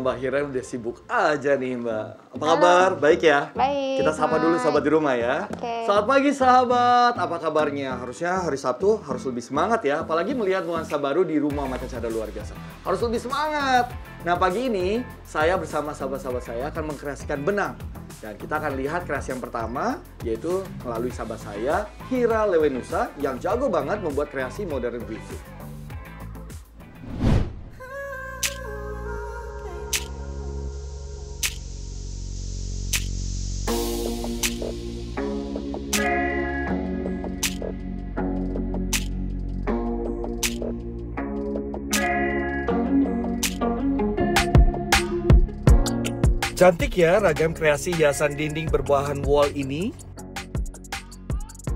Mbak Hira udah sibuk aja nih Mbak. Apa kabar? Baik ya? Baik. Kita sapa dulu sahabat di rumah ya. Oke. Selamat pagi sahabat, apa kabarnya? Harusnya hari Sabtu harus lebih semangat ya. Apalagi melihat nuansa baru di rumah Macan Cahada luar biasa. Harus lebih semangat. Nah pagi ini saya bersama sahabat-sahabat saya akan mengkreasikan benang. Dan kita akan lihat kreasi yang pertama, yaitu melalui sahabat saya, Hira Lewenusa, yang jago banget membuat kreasi modern weaving. Cantik ya ragam kreasi hiasan dinding berbahan wall ini.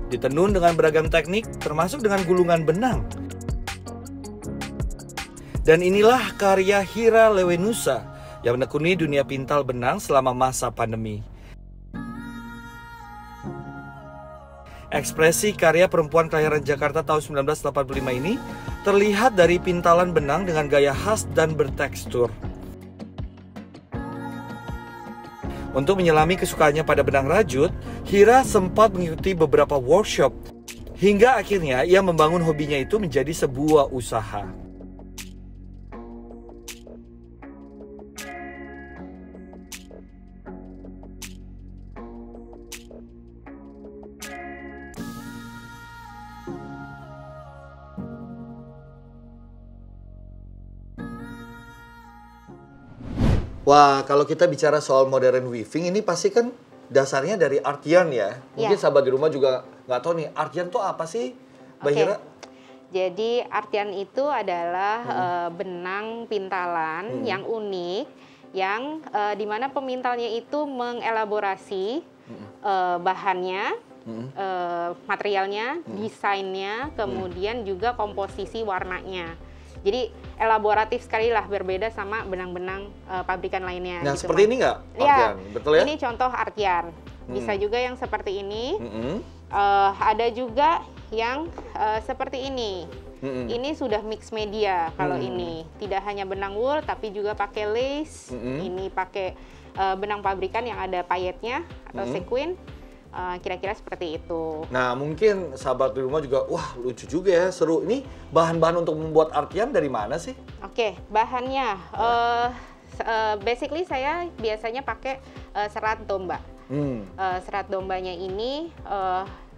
Ditenun dengan beragam teknik, termasuk dengan gulungan benang. Dan inilah karya Hira Lewenusa yang menekuni dunia pintal benang selama masa pandemi. Ekspresi karya perempuan kelahiran Jakarta tahun 1985 ini terlihat dari pintalan benang dengan gaya khas dan bertekstur. Untuk menyelami kesukaannya pada benang rajut, Hira sempat mengikuti beberapa workshop. Hingga akhirnya ia membangun hobinya itu menjadi sebuah usaha. Wah, kalau kita bicara soal modern weaving ini pasti kan dasarnya dari art yarn ya. Mungkin sahabat di rumah juga nggak tahu nih, art yarn itu apa sih, Mbak Hira? Jadi art yarn itu adalah benang pintalan yang unik, yang dimana pemintalnya itu mengelaborasi bahannya, materialnya, desainnya, kemudian juga komposisi warnanya. Jadi elaboratif sekali lah, berbeda sama benang-benang pabrikan lainnya. Nah, gitu, seperti ini nggak art yarn? Betul ya? Ini contoh art yarn. Bisa juga yang seperti ini. Ada juga yang seperti ini. Ini sudah mix media kalau ini. Tidak hanya benang wool, tapi juga pakai lace. Ini pakai benang pabrikan yang ada payetnya atau sequin. Kira-kira seperti itu. Nah, mungkin sahabat di rumah juga, wah lucu juga ya, seru. Ini bahan-bahan untuk membuat art yarn dari mana sih? Oke, bahannya, basically saya biasanya pakai serat domba. Serat dombanya ini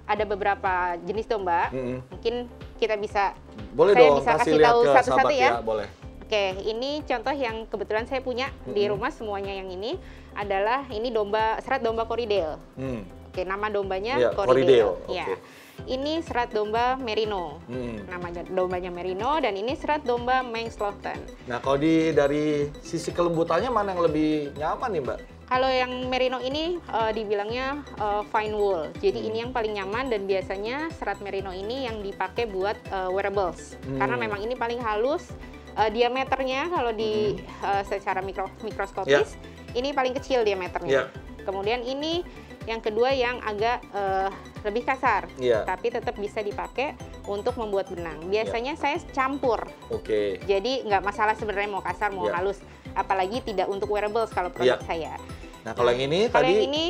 ada beberapa jenis domba. Mungkin kita bisa, boleh saya dong, bisa kasih lihat tahu ke satu-satu sahabat ya. Boleh. Oke, ini contoh yang kebetulan saya punya di rumah, semuanya yang ini adalah ini serat domba Corriedale. Oke, nama dombanya Corriedale. Ya. Ini serat domba Merino. Nama dombanya Merino, dan ini serat domba Manx Lofton. Nah, kalau dari sisi kelembutannya mana yang lebih nyaman nih, Mbak? Kalau yang Merino ini dibilangnya fine wool. Jadi ini yang paling nyaman, dan biasanya serat Merino ini yang dipakai buat wearables. Karena memang ini paling halus. Diameternya kalau di secara mikroskopis, ini paling kecil diameternya. Kemudian ini yang kedua yang agak lebih kasar, tapi tetap bisa dipakai untuk membuat benang. Biasanya saya campur. Jadi nggak masalah sebenarnya mau kasar mau halus, apalagi tidak untuk wearables kalau produk saya. Nah, kalau yang ini kalau tadi yang ini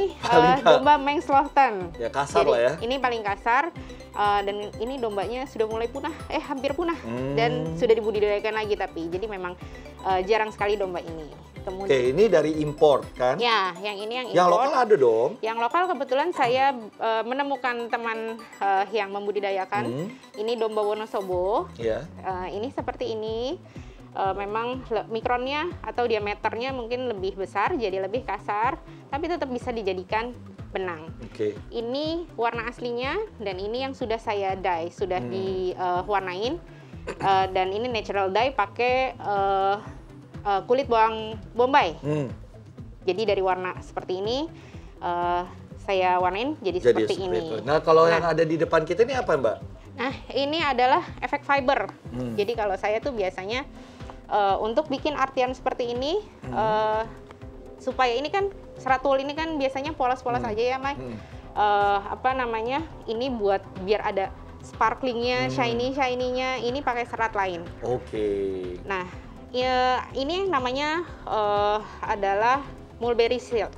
domba Manx Lofton. Ya, kasar jadi, lah ya. Ini paling kasar, dan ini dombanya sudah mulai punah, hampir punah, dan sudah dibudidayakan lagi, tapi jadi memang jarang sekali domba ini. Kemudian, ini dari import kan? Ya, yang ini yang import. Yang lokal ada dong? Yang lokal kebetulan saya menemukan teman yang membudidayakan. Ini domba Wonosobo. Ini seperti ini. Memang mikronnya atau diameternya mungkin lebih besar, jadi lebih kasar, tapi tetap bisa dijadikan benang. Ini warna aslinya, dan ini yang sudah saya dye, sudah diwarnain. Dan ini natural dye pakai kulit bawang bombay. Jadi dari warna seperti ini saya warnain jadi seperti ini. Nah, kalau yang ada di depan kita ini apa, Mbak? Nah, ini adalah efek fiber. Jadi kalau saya tuh biasanya untuk bikin art yarn seperti ini, supaya ini kan serat wool ini kan biasanya polos-polos aja ya, Mai. Apa namanya? Ini buat biar ada sparklingnya, shiny-nya, ini pakai serat lain. Oke. Nah, Ya, ini namanya adalah mulberry silk.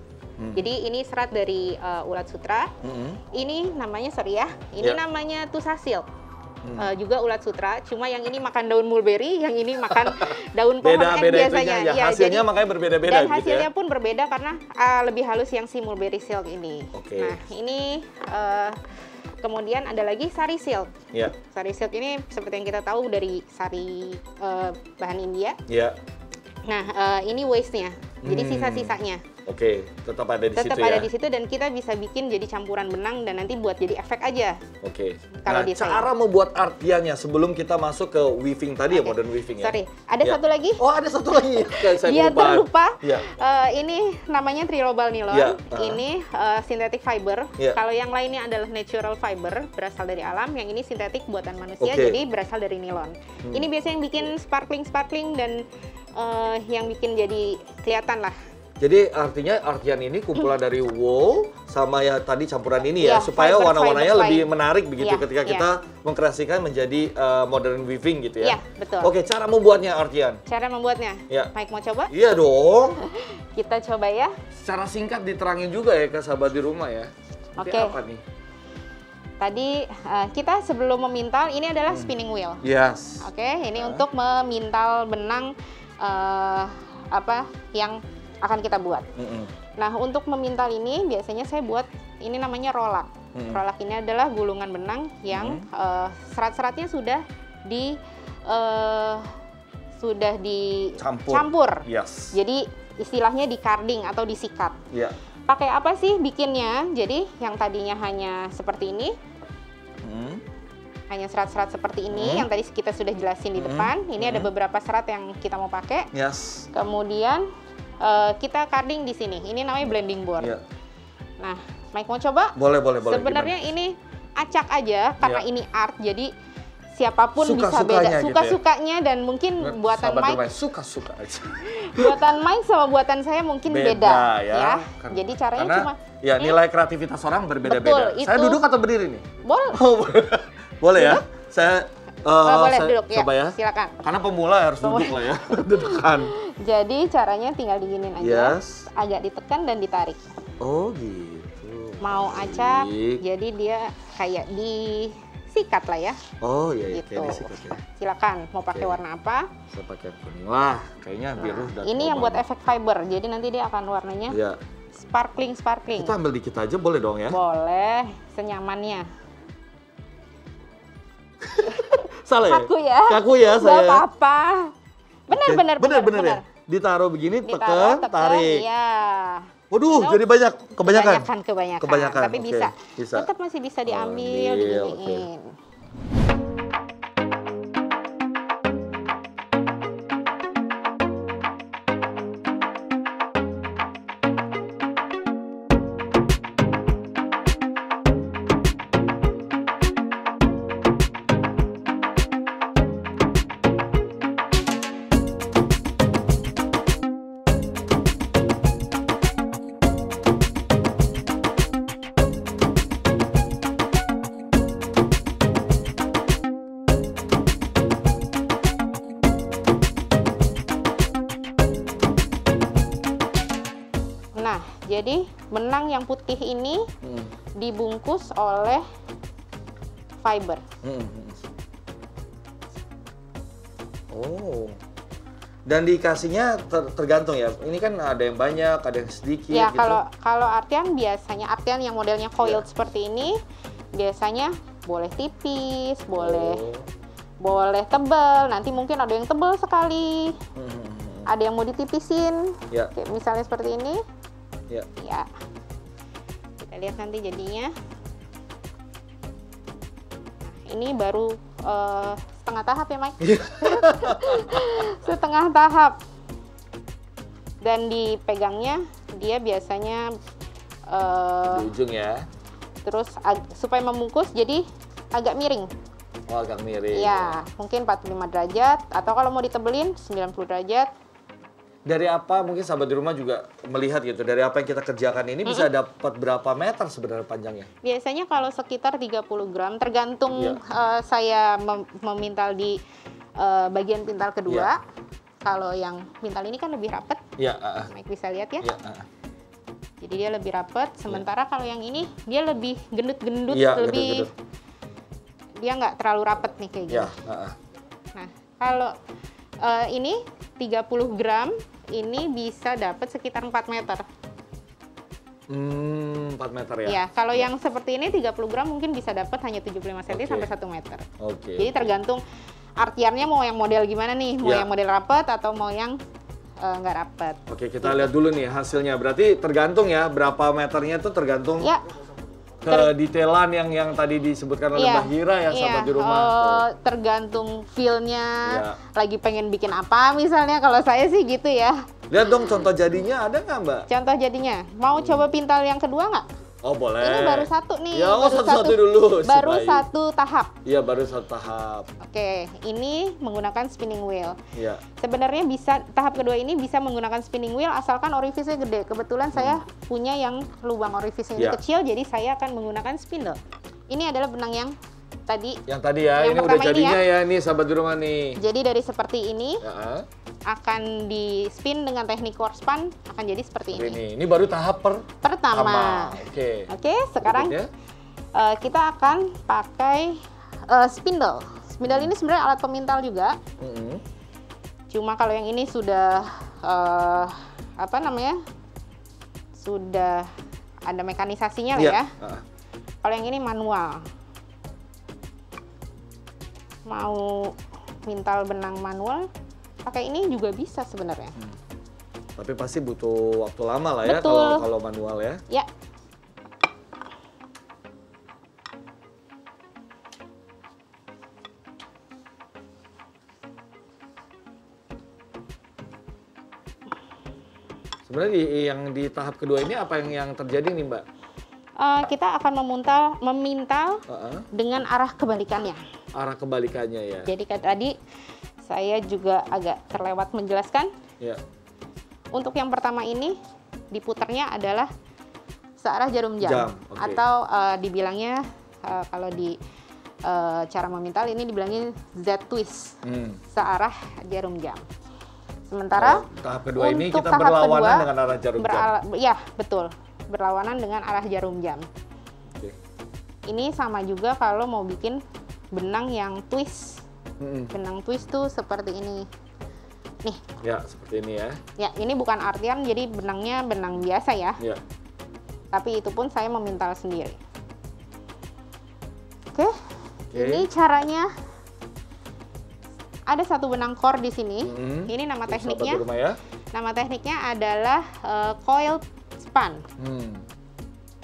Jadi ini serat dari ulat sutra. Ini namanya ini namanya tusa silk. Juga ulat sutra. Cuma yang ini makan daun mulberry, yang ini makan daun pohon biasanya. Ya, hasilnya makanya berbeda-beda. Dan hasilnya pun berbeda karena lebih halus yang si mulberry silk ini. Nah, ini kemudian ada lagi sari silk. Sari silk ini seperti yang kita tahu dari sari bahan India. Nah, ini waste-nya. Jadi sisa-sisanya. Tetap ada di situ ya. Tetap ada di situ dan kita bisa bikin jadi campuran benang dan nanti buat jadi efek aja. Nah, cara membuat artiannya sebelum kita masuk ke weaving tadi ya, modern weaving ya. Ada satu lagi. Oh, ada satu lagi. Saya terlupa. Ini namanya trilobal nilon. Ini synthetic fiber. Kalau yang lainnya adalah natural fiber, berasal dari alam. Yang ini sintetik buatan manusia, jadi berasal dari nilon. Ini biasanya yang bikin sparkling dan yang bikin jadi kelihatan lah. Jadi artian ini kumpulan dari wool sama ya tadi campuran ini ya, supaya warna-warnanya lebih menarik begitu ketika kita mengkreasikan menjadi modern weaving gitu ya. Betul. Cara membuatnya artian. Cara membuatnya. Mike mau coba? Iya dong. Kita coba ya. Secara singkat diterangin juga ya ke sahabat di rumah ya. Apa nih? Tadi kita sebelum memintal ini adalah spinning wheel. Ini untuk memintal benang yang akan kita buat. Nah, untuk memintal ini biasanya saya buat ini namanya rolak. Rolak ini adalah gulungan benang yang serat-seratnya sudah dicampur. Jadi istilahnya di carding atau disikat. Pakai apa sih bikinnya? Jadi yang tadinya hanya seperti ini. Hanya serat-serat seperti ini yang tadi kita sudah jelasin di depan. Ini ada beberapa serat yang kita mau pakai. Kemudian kita carding di sini. Ini namanya blending board. Nah, Mike mau coba? Boleh. Sebenarnya ini acak aja karena ini art. Jadi siapapun bisa beda suka-sukanya dan mungkin buatan Mike suka-suka aja. Buatan Mike sama buatan saya mungkin beda ya. Jadi caranya cuma nilai kreativitas orang berbeda-beda. Saya duduk atau berdiri nih? Boleh. Boleh ya? Saya boleh duduk coba ya. Silakan. Karena pemula harus duduk lah ya. Dudukan. Jadi caranya tinggal diginin aja. Agak ditekan dan ditarik. Oh gitu. Mau acak, jadi dia kayak disikat lah ya. Oh iya, gitu. Kayak disikat ya. Silakan, mau pakai warna apa? Saya pakai kuning. Wah, kayaknya biru udah. Ini yang buat efek fiber. Jadi nanti dia akan warnanya sparkling. Kita ambil dikit aja boleh dong ya? Boleh, senyamannya. Salah ya? Kaku ya saya. Gak apa-apa. Benar. Ya. Ditaruh begini, tekan, tarik. Iya. Waduh, jadi kebanyakan. Tapi bisa. Tetap masih bisa diambil, diginiin. Jadi benang yang putih ini dibungkus oleh fiber. Oh. Dan dikasihnya tergantung ya. Ini kan ada yang banyak, ada yang sedikit. Ya, gitu. kalau artian biasanya yang modelnya coiled seperti ini biasanya boleh tipis, boleh tebal. Nanti mungkin ada yang tebal sekali. Ada yang mau ditipisin. Kayak misalnya seperti ini. Ya. Kita lihat nanti jadinya. Nah, ini baru setengah tahap ya, Mike? Setengah tahap. Dan dipegangnya dia biasanya di ujung ya. Terus supaya membungkus jadi agak miring. Oh, agak miring. Iya, mungkin 45 derajat atau kalau mau ditebelin 90 derajat. Dari apa mungkin sahabat di rumah juga melihat gitu, dari apa yang kita kerjakan ini bisa dapat berapa meter sebenarnya panjangnya? Biasanya kalau sekitar 30 gram, tergantung saya memintal di bagian pintal kedua. Kalau yang pintal ini kan lebih rapet. Iya. Mike bisa lihat ya. Iya. Jadi dia lebih rapet. Sementara kalau yang ini dia lebih gendut-gendut, ya, lebih dia nggak terlalu rapet nih kayak gini. Ya. Nah, kalau ini 30 gram ini bisa dapat sekitar 4 meter. 4 meter ya? Iya, kalau yang seperti ini 30 gram mungkin bisa dapat hanya 75 cm sampai 1 meter. Jadi tergantung artiannya mau yang model gimana nih, mau yang model rapet atau mau yang nggak rapet. Oke, kita lihat dulu nih hasilnya. Berarti tergantung ya, berapa meternya itu tergantung kedetailan yang tadi disebutkan oleh Mbak Hira ya, sahabat di rumah. Tergantung feel-nya, lagi pengen bikin apa misalnya, kalau saya sih gitu ya. Lihat dong contoh jadinya, ada nggak Mbak? Contoh jadinya, mau coba pintal yang kedua nggak? Oh boleh. Ini baru satu nih. Ya, satu dulu. Baru satu tahap. Iya, baru satu tahap. Oke, ini menggunakan spinning wheel. Iya. Sebenarnya bisa, tahap kedua ini bisa menggunakan spinning wheel asalkan orifice-nya gede. Kebetulan saya punya yang lubang orifice-nya ini kecil, jadi saya akan menggunakan spindle. Ini adalah benang yang tadi. Yang tadi ya, ini udah jadinya ya, ini sahabat di rumah nih. Jadi dari seperti ini. Akan di spin dengan teknik core span, akan jadi seperti ini. Ini baru tahap pertama. Oke, sekarang kita akan pakai spindle. Spindle ini sebenarnya alat pemintal juga. Cuma kalau yang ini sudah sudah ada mekanisasinya lah ya. Kalau yang ini manual. Mau mintal benang manual, pakai ini juga bisa sebenarnya. Tapi pasti butuh waktu lama lah ya kalau manual ya. Ya. Sebenarnya yang di tahap kedua ini apa yang terjadi nih Mbak? Kita akan memintal dengan arah kebalikannya. Arah kebalikannya ya. Jadi kayak tadi saya juga agak terlewat menjelaskan. Ya. Untuk yang pertama ini diputarnya adalah searah jarum jam. Atau dibilangnya kalau di cara memintal ini dibilangnya Z twist, searah jarum jam. Sementara tahap kedua ini kita berlawanan dengan arah jarum jam. Ya, betul. Berlawanan dengan arah jarum jam. Ini sama juga kalau mau bikin benang yang twist. Benang twist tuh seperti ini. Nih. Ya, seperti ini ya. Ya, ini bukan artian jadi benangnya benang biasa ya. Ya. Tapi itu pun saya memintal sendiri. Oke. Ini caranya. Ada satu benang core di sini. Ini nama tekniknya. Ya. Nama tekniknya adalah coil span.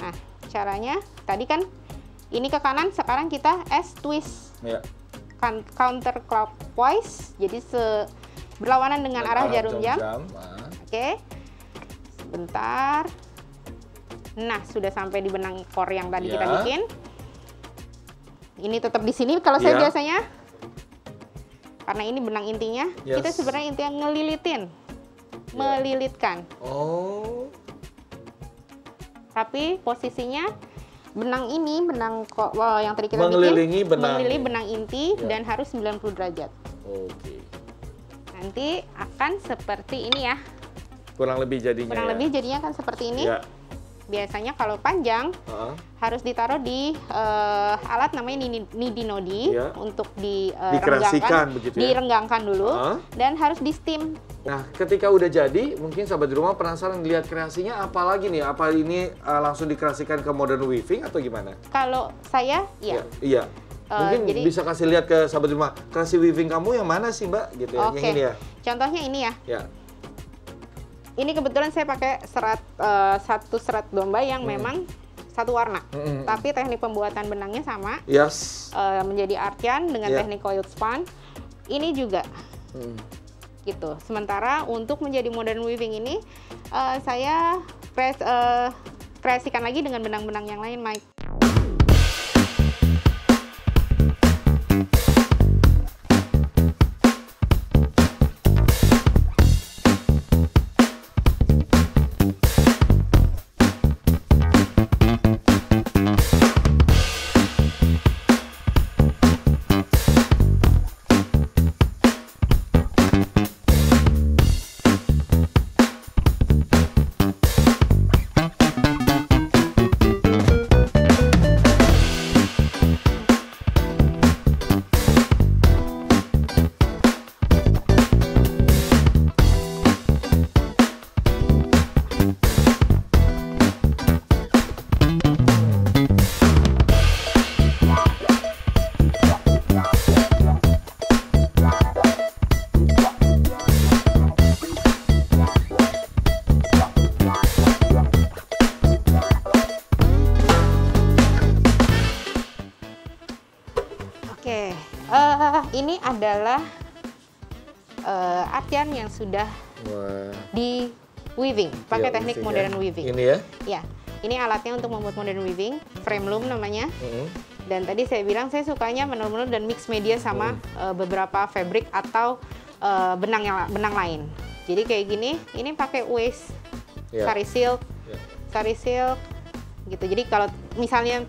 Nah, caranya tadi kan ini ke kanan, sekarang kita S twist. Ya. Counter clockwise, jadi berlawanan dengan arah jarum jam. Oke. Sebentar. Nah, sudah sampai di benang core yang tadi kita bikin. Ini tetap di sini kalau saya biasanya. Karena ini benang intinya, kita sebenarnya intinya ngelilitin. Melilitkan. Oh. Tapi posisinya benang ini, benang yang tadi kita mengelilingi benang inti dan harus 90 derajat. Oke. Nanti akan seperti ini ya. Kurang lebih jadinya. Kurang lebih jadinya kan seperti ini. Ya. Biasanya kalau panjang harus ditaruh di alat namanya nidi-nodi untuk direnggangkan begitu ya. Direnggangkan dulu dan harus di steam. Nah, ketika udah jadi, mungkin sahabat di rumah penasaran lihat kreasinya apa lagi nih? Apa ini langsung dikreasikan ke modern weaving atau gimana? Kalau saya, iya. Mungkin jadi, bisa kasih lihat ke sahabat di rumah, kreasi weaving kamu yang mana sih Mbak? Gitu ya, yang ini ya. Contohnya ini ya. Ya. Ini kebetulan saya pakai satu serat domba yang memang satu warna. Tapi teknik pembuatan benangnya sama. Yes. Menjadi artian dengan teknik coil span. Ini juga. Gitu. Sementara untuk menjadi modern weaving ini saya kreasikan lagi dengan benang-benang yang lain, Mike. Ini adalah artian yang sudah di weaving, pakai teknik modern weaving. Ini ya? Ya, ini alatnya untuk membuat modern weaving, frame loom namanya. Dan tadi saya bilang saya sukanya menurun dan mix media sama beberapa fabric atau benang lain. Jadi kayak gini, ini pakai waist, sari silk, gitu. Jadi kalau misalnya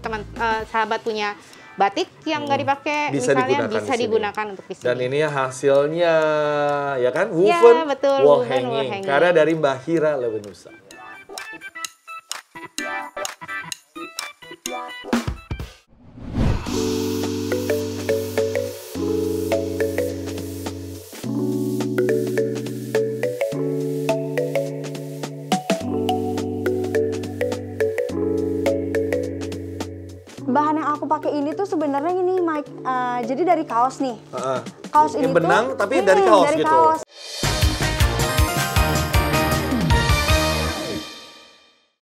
sahabat punya batik yang nggak dipakai, misalnya bisa digunakan untuk di sini. Dan ini hasilnya, ya kan, woven, ya, betul, wall woven hanging. Karya dari Mbak Hira Lewenusa. Bahan yang aku pakai ini tuh sebenarnya ini, Mike. Jadi dari kaos nih. Kaos ini benang tuh, tapi dari kaos gitu. Kaos.